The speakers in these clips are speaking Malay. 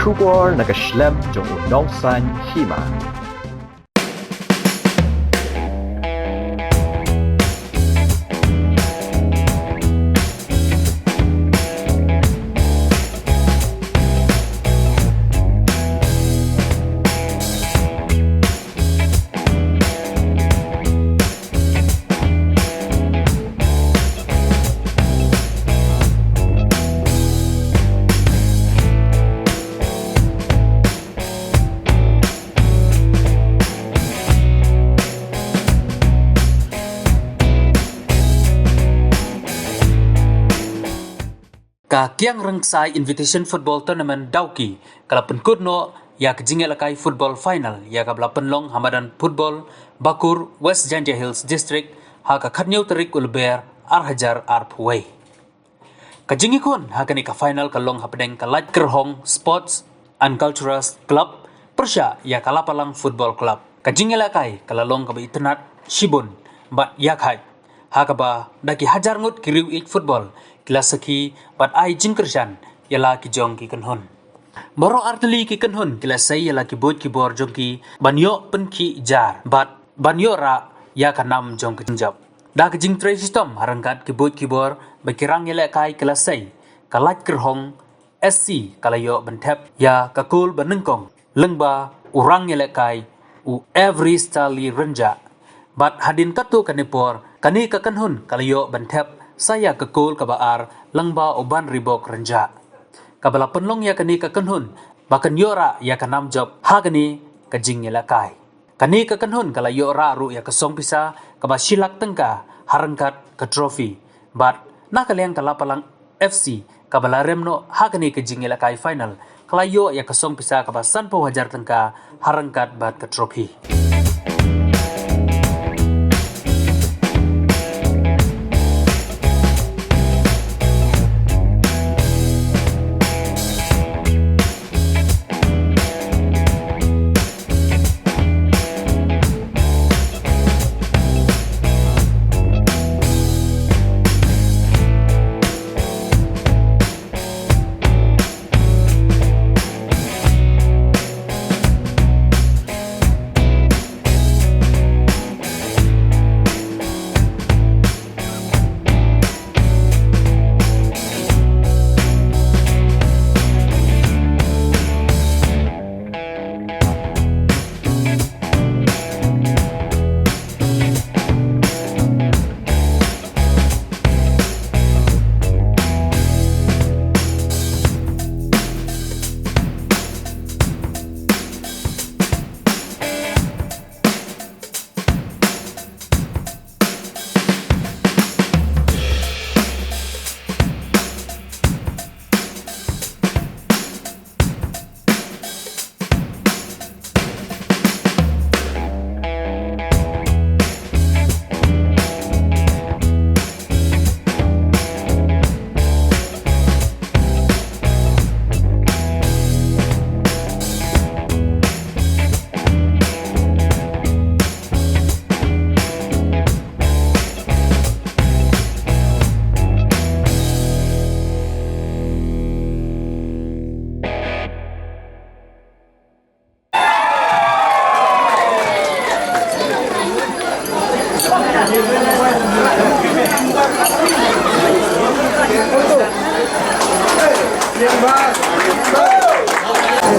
Kubor nagaslem jong unongsan Hima. Kiang Ryngksai Invitation Football Tournament Dauki kala penkut no ya kejingelakai football final ya kabla penlong Hamadan Football Bakur West Janja Hills District ha ka khatnyau tarik ulber Arhajar Arpway kajingikon ha kani ka final kalong hapdeng ka Laitkyrhong Sports and Cultural Club Persya ya kalapalang Football Club kajingelakai kalalong ka itnat Shibun bat yakhai ha ka ba daki hajar ngut kiriu ik football kilasaki bat ai Jingjop yala ki jong ki kanhon moro artli ki kanhon kilasai yala ki bot ki bor jong ki banyo pen ki jar bat banyo ra ya kanam jong ki Jingjop da ki jing trade system harangkat ki bot ki bor bakirang yala kai kilasai ka Laitkyrhong SC kalayo bentep ya ka kul banengkong lengba urang yala kai u every stali renja bat hadin katu kanipor kani ka kanhon kalayo bentep saya kekul kabaar lengba uban ribok renja kabala penlong ya kani ka kanhun bakan yora ya kanam job ha kani kajing yelakai kani ka kanhun kala yora ru ya kesong pisa kaba silak tengka harangkat ke trofi bat nakaliang kala palang FC kabala remno ha kani kajing yelakai final kala yo ya kesong pisa kaba sanpo wajar tengka harangkat bat ke trofi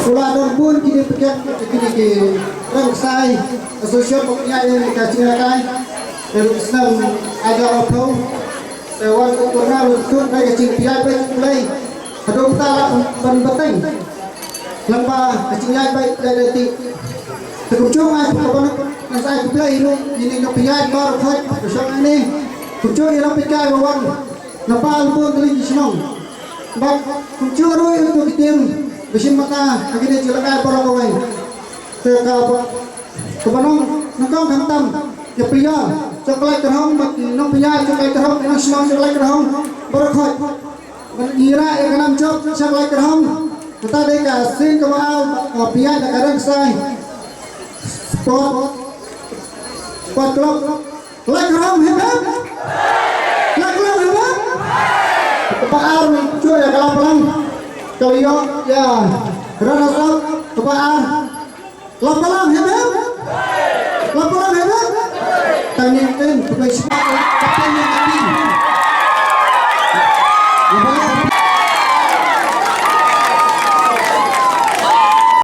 Suladon pun kini pekan kini ke Ryngksai Association mempunyai kajian dari Islam ada apa sewan ukurnal untuk dari kecil piai baik mulai hadung tak penting lembah kajian baik dari ti terkucung apa yang saya pilih ini kepiai baru khot bersama ini kucung ialah pikai bawang napal pun telinga senang bak kucung itu untuk tim Bisin maka agini cilakai para kawan. Kebanong nangkong kantam ya pria Laitkyrhong nong pria Laitkyrhong nong semua Laitkyrhong berkhot. Mengira kanam job Laitkyrhong. Kita deka sin kemau pria dekat Ryngksai. Sport club Laitkyrhong hebat. Laitkyrhong hebat. Kepaar cuy ya kalau pelang. Kalau ya rasa kebaan laporan hebat laporan hebat tanya kan sebagai sebab